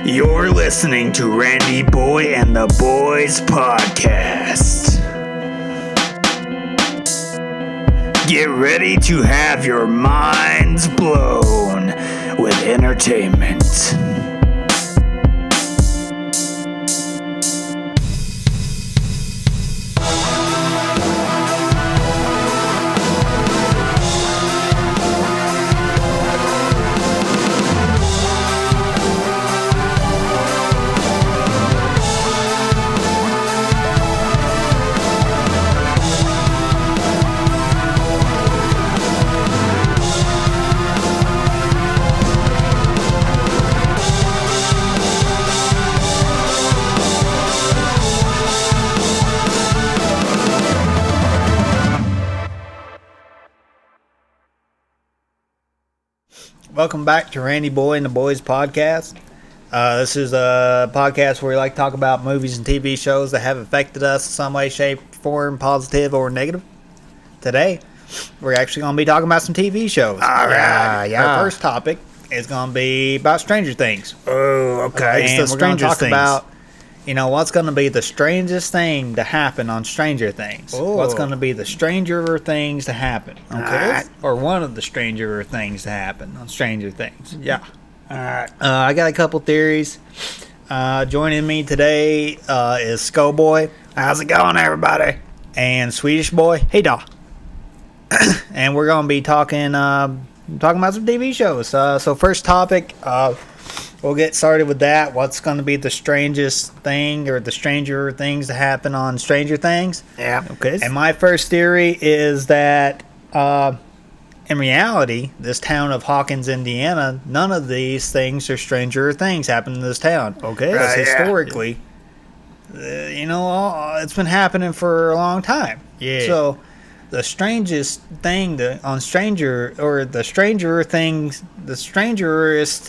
You're listening to Randy Boi and the Bois podcast. Get ready to have your minds blown with entertainment. Welcome back to Randy Boi and the Bois podcast. This is a podcast where we like to talk about movies and TV shows that have affected us in some way, shape, form, positive or negative. Today, we're actually going to be talking about some TV shows. All right. Our first topic is going to be about Stranger Things. Oh, okay. And we're going to talk about, what's going to be the strangest thing to happen on Stranger Things. Ooh. What's going to be the stranger things to happen. Okay. Alright. Or one of the stranger things to happen on Stranger Things. Yeah. All right. I got a couple theories. Joining me today is Skullboy. How's it going, everybody? And Swedish Boy. Hey, dawg. And we're going to be talking about some TV shows. So first topic, we'll get started with that. What's going to be the strangest thing or the stranger things to happen on Stranger Things? Yeah. Okay. And my first theory is that in reality, this town of Hawkins, Indiana, none of these things or stranger things happen in this town. Okay. Because historically, it's been happening for a long time. Yeah. So the strangest thing the strangerest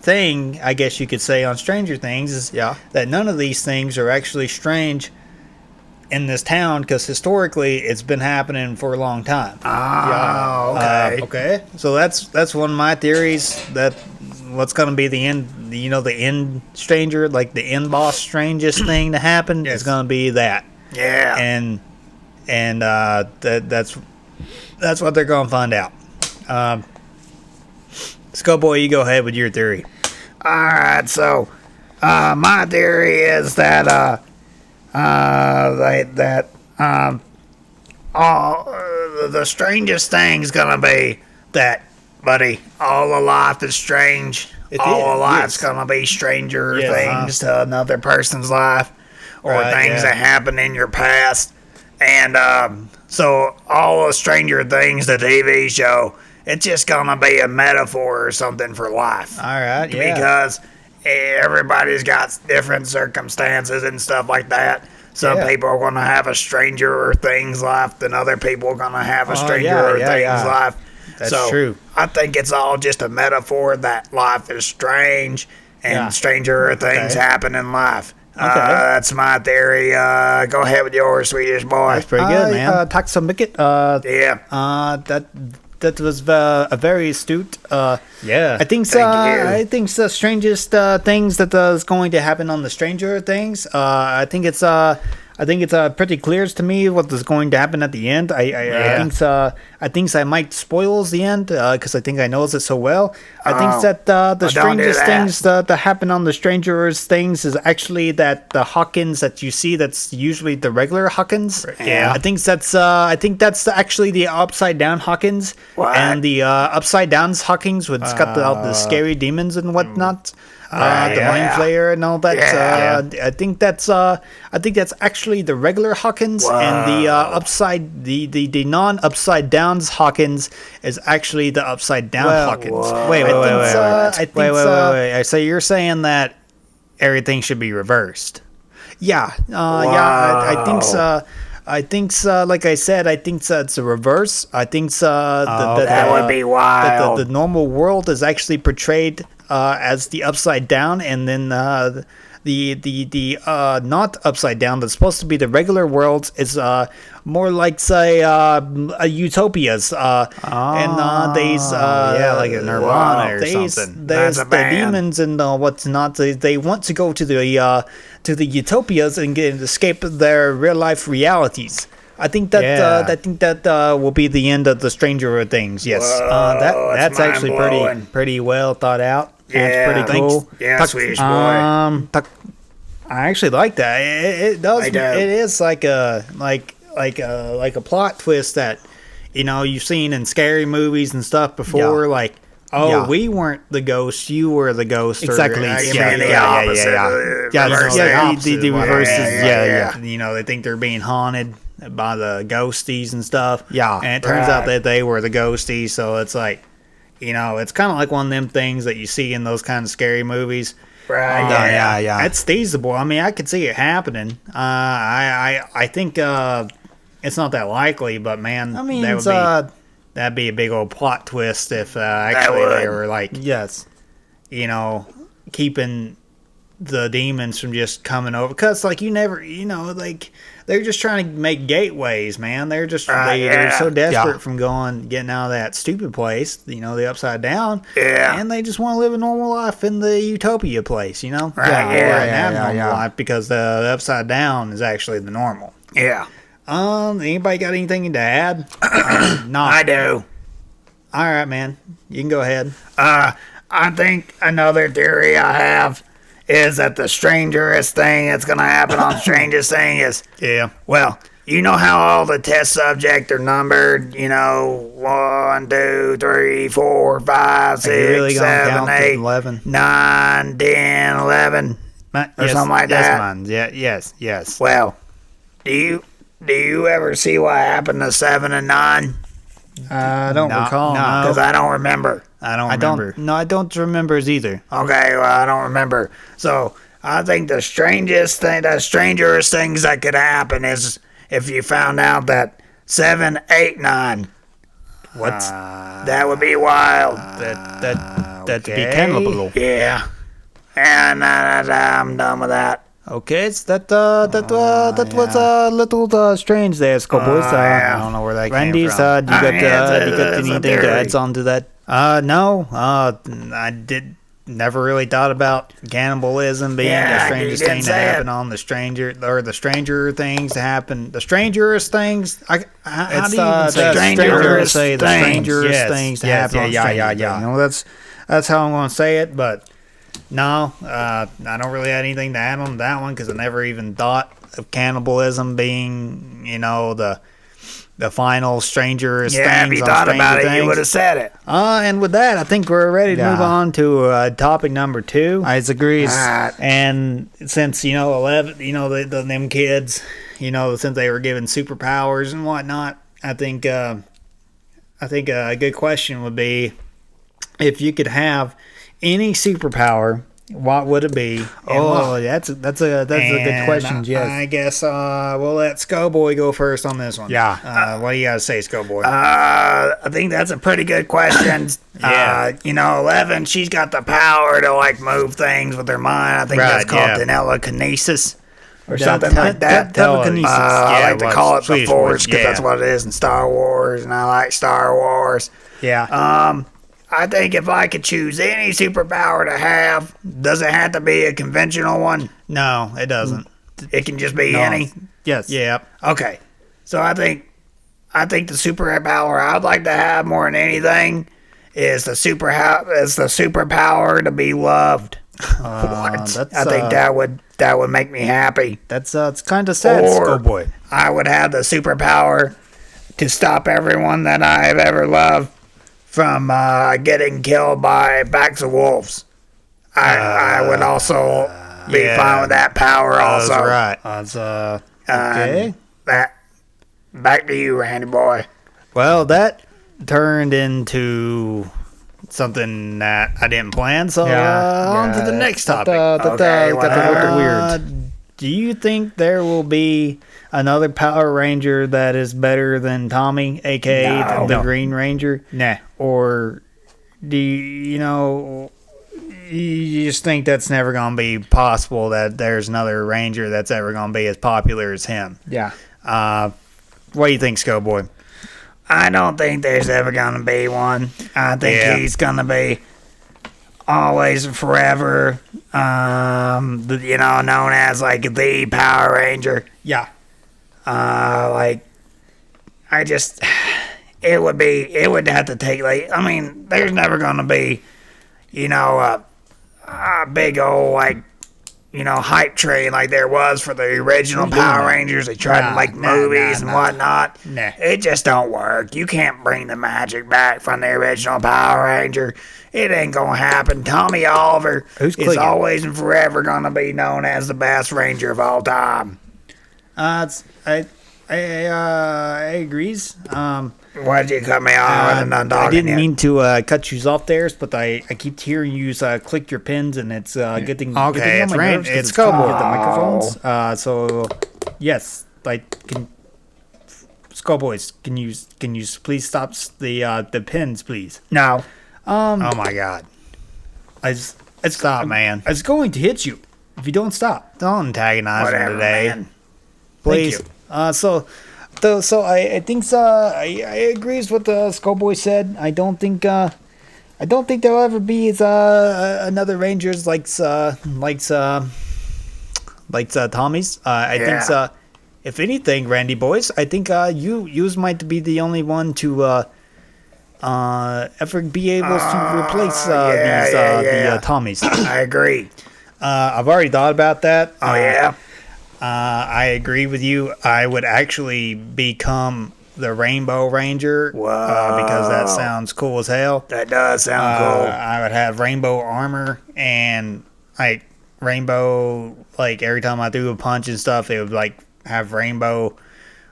thing, I guess you could say, on Stranger Things is that none of these things are actually strange in this town because historically it's been happening for a long time. Okay. Okay. So that's one of my theories, that what's going to be the end, the end stranger, like the end boss strangest thing to happen is going to be that. Yeah. And that's what they're going to find out. Skullboy, you go ahead with your theory. All right. So, my theory is that the strangest thing's gonna be that, buddy, all of life is strange. All of life's gonna be stranger things to another person's life, or things that happen in your past. And so all the Stranger Things, the TV show, it's just gonna be a metaphor or something for life. All right, Because everybody's got different circumstances and stuff like that. Some people are gonna have a stranger things life than other people are gonna have a stranger things life. That's true. I think it's all just a metaphor that life is strange and stranger things happen in life. That's my theory. Go ahead with yours, Swedish Boy. That's pretty good, man. Tack så mycket. That was a very astute. I think I think the strangest things that is going to happen on the Stranger Things. I think it's pretty clear to me what is going to happen at the end. I think I might spoils the end because I think I knows it so well. I think that the strangest things that happen on the Stranger Things is actually that the Hawkins that you see, that's usually the regular Hawkins. Yeah. I think that's actually the upside down Hawkins. What? And the upside down Hawkins, with it's got all the scary demons and whatnot. The mind flayer and all that. I think that's actually the regular Hawkins. Whoa. And the non upside down Hawkins is actually the upside down Hawkins. Wait. So you're saying that everything should be reversed? I think so. I think so. Like I said, I think so, it's a reverse. I think so, that would be wild. That the normal world is actually portrayed as the upside down, and then not upside down, that's supposed to be the regular worlds, is more like, say, utopias, and these like a Nirvana or something. There's the demons and what's not. They want to go to the utopias and escape their real life realities. I think that will be the end of the Stranger Things. Yes, that's actually pretty well thought out. Yeah, that's pretty cool. Yeah, Swedish boy. I actually like that. It does. I do. It is like a plot twist that you've seen in scary movies and stuff before. Yeah. Like, we weren't the ghost, you were the ghost. Exactly. The reverse. They think they're being haunted by the ghosties and stuff. Yeah. And it turns out that they were the ghosties. So it's like, it's kind of like one of them things that you see in those kind of scary movies. Right. Yeah. It's feasible. I mean, I could see it happening. I think it's not that likely, but man, I mean, that'd be a big old plot twist if actually they were like, keeping the demons from just coming over. Because like they're just trying to make gateways, man. They're just they're so desperate from getting out of that stupid place, the upside down. Yeah. And they just want to live a normal life in the utopia place, normal life, because the upside down is actually the normal. Yeah. Anybody got anything to add? No. I do. All right, man. You can go ahead. I think another theory I have is that the strangest thing that's going to happen on Strangest Thing is... Yeah. Well, you know how all the test subjects are numbered? 1, 2, 3, 4, 5, 6, really 7, 8, 11? 9, 10, 11, or something like that. Yes. Well, do you ever see what happened to 7 and 9? I don't recall. No, because I don't remember. I don't remember it either. Okay, well, I don't remember. So I think the strangest things that could happen is if you found out that 7, 8, 9. What? That would be wild. That'd be cannibal. Yeah. And I'm done with that. Okay, that was a little strange there, Schoolboys. I don't know where that Randy's, came from. You got anything to add on to that? No. I never really thought about cannibalism being the strangest thing to happen on the Stranger Things to happen. The strangest things. How do you even say strangest things to happen on Stranger Things? That's how I'm going to say it, but. No, I don't really have anything to add on that one because I never even thought of cannibalism being, the final strangest things. Yeah, if you thought about it, you would have said it. And with that, I think we're ready to move on to topic number 2. I agree. And since 11, them kids, since they were given superpowers and whatnot, I think a good question would be if you could have any superpower, what would it be? That's a good question. Yes, I guess we'll let Skullboy go first on this one. Yeah. What do you got to say, Skullboy? I think that's a pretty good question. 11, she's got the power to move things with her mind. I think that's called telekinesis or something like that. Telekinesis. I like to call it the Force because that's what it is in Star Wars, and I like Star Wars. Yeah. I think if I could choose any superpower to have, does it have to be a conventional one? No, it doesn't. It can just be any? Yes. Yeah. Okay. So I think the superpower I'd like to have more than anything is the superpower to be loved. What? I think that would make me happy. It's kind of sad, Skullboy. I would have the superpower to stop everyone that I have ever loved from getting killed by packs of wolves. I would also be fine with that power also. That's right. That's okay. Back to you, Randy Boi. Well, that turned into something that I didn't plan, so on to the next topic. Got a little weird. Do you think there will be another Power Ranger that is better than Tommy, a.k.a. the Green Ranger? Nah. Or do you You just think that's never going to be possible, that there's another Ranger that's ever going to be as popular as him. Yeah. What do you think, Schoolboy? I don't think there's ever going to be one. I think he's going to be always and forever, known as, like, the Power Ranger. Yeah. It would have to take, like, I mean, there's never going to be, a big old, like, hype train like there was for the original Power Rangers. They tried to make movies and whatnot. Nah. It just don't work. You can't bring the magic back from the original Power Ranger. It ain't gonna happen. Tommy Oliver is always and forever gonna be known as the best Ranger of all time. I agrees. Why'd you cut me off? I didn't mean to cut you off there, but I keep hearing you click your pins, and it's getting okay. It's Randy. It's good with the microphones. So yes, Skullboys, can you please stop the pins, please? No. Oh my God! Stop, man! I was going to hit you if you don't stop. Don't antagonize me today, man. Please. So I think I agrees with the Skullboy said. I don't think there'll ever be another Rangers like Tommy's. I think if anything, Randy Boys, I think you might be the only one to ever be able to replace the Tommies. I agree. I've already thought about that. Oh yeah. I agree with you. I would actually become the Rainbow Ranger because that sounds cool as hell. That does sound cool. I would have rainbow armor and rainbow, like every time I threw a punch and stuff, it would have rainbow,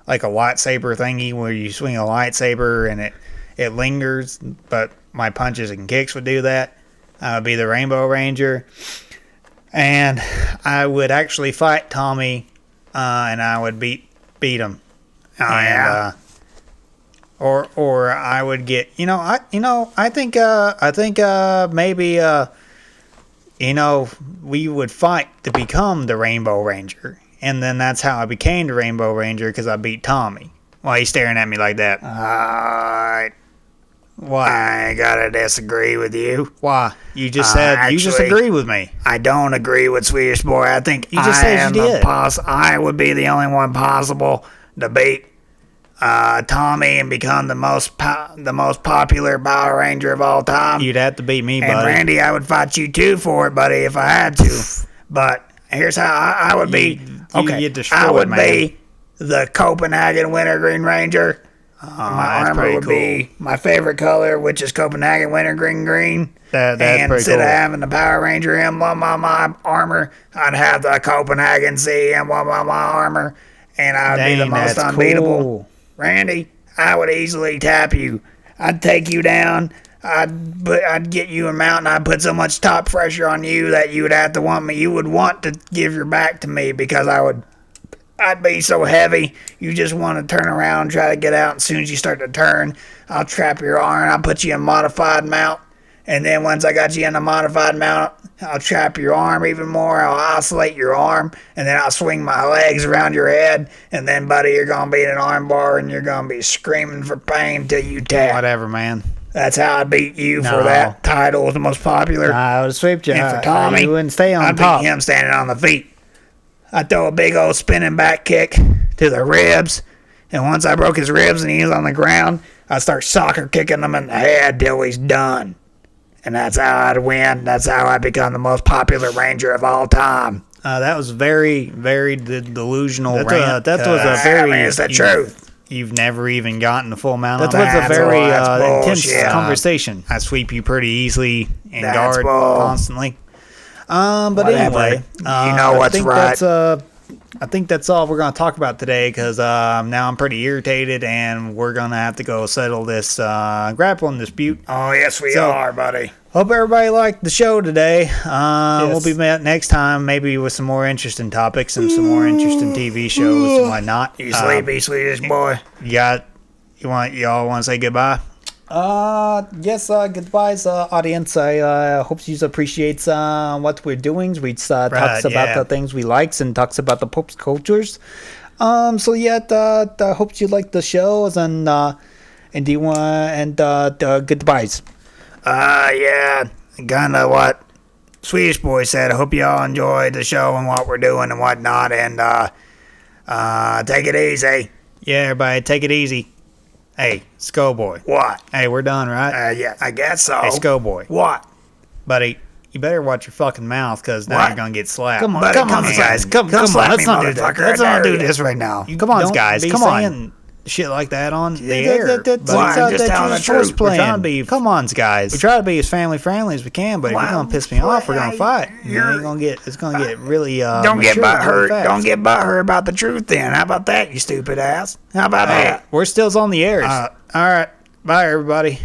like a lightsaber thingy where you swing a lightsaber and it lingers, but my punches and kicks would do that. I would be the Rainbow Ranger. And I would actually fight Tommy, and I would beat him. Or I would get, I think maybe we would fight to become the Rainbow Ranger, and then that's how I became the Rainbow Ranger, because I beat Tommy. Why are you staring at me like that? Why? I gotta disagree with you. Why? You just said you just agree with me. I don't agree with Swedish Boy. I think you just said you did. I would be the only one possible to beat Tommy and become the most popular Power Ranger of all time. You'd have to beat me, buddy. And Randy, I would fight you too for it, buddy, if I had to. But here's how I would be. I would be the Copenhagen Wintergreen Ranger. My armor would be my favorite color, which is Copenhagen Wintergreen. That's and pretty instead cool. of having the Power Ranger emblem on my armor, I'd have the Copenhagen C emblem on my armor, and I'd be the most unbeatable. Cool. Randy, I would easily tap you. I'd take you down. I'd get you a mountain. I'd put so much top pressure on you that you would have to want me. You would want to give your back to me because I'd be so heavy, you just want to turn around and try to get out. As soon as you start to turn, I'll trap your arm. I'll put you in modified mount. And then once I got you in a modified mount, I'll trap your arm even more. I'll isolate your arm. And then I'll swing my legs around your head. And then, buddy, you're going to be in an arm bar and you're going to be screaming for pain till you tap. Whatever, man. That's how I beat you for that title, the most popular. I would have swept you. And for Tommy, you wouldn't stay on I'd top. beat him standing on the feet. I'd throw a big old spinning back kick to the ribs, and once I broke his ribs and he was on the ground, I'd start soccer kicking him in the head till he's done. And that's how I'd win. That's how I'd become the most popular Ranger of all time. That was very, very delusional rant. That was a very... I mean, it's the truth. You've never even gotten the full amount of that. That was a very intense bullshit. Conversation. I sweep you pretty easily and guard constantly. But whatever. Anyway, you know what's right. I think that's all we're going to talk about today, because now I'm pretty irritated, and we're going to have to go settle this grappling dispute. Oh, yes, we are, buddy. Hope everybody liked the show today. Yes. We'll be met next time, maybe with some more interesting topics and some more interesting TV shows and whatnot. You sleepy, Swedish Boy? Y'all want to say goodbye? Yes, goodbyes, audience. I hope you appreciate what we're doing. We talks about the things we likes and talks about the pop cultures. So yeah, I hope you like the shows and do you want and goodbyes. Yeah, kind of what Swedish Boy said. I hope y'all enjoyed the show and what we're doing and whatnot. And take it easy. Yeah, everybody, take it easy. Hey, Skullboy. What? Hey, we're done, right? Yeah, I guess so. Hey, Skullboy. What? Buddy, you better watch your fucking mouth, because now you're going to get slapped. Come on, guys. Come on, let's not do that. Let's not do this right now. Come on, guys. Come on. Shit like that on the air. I'm just telling the truth. We're trying to be, come on, guys. We try to be as family friendly as we can, but if you're gonna piss me off, we're gonna fight. It's gonna get really. Don't get butthurt. Don't get butthurt about the truth. Then how about that, you stupid ass? How about that? We're still on the airs. All right. Bye, everybody.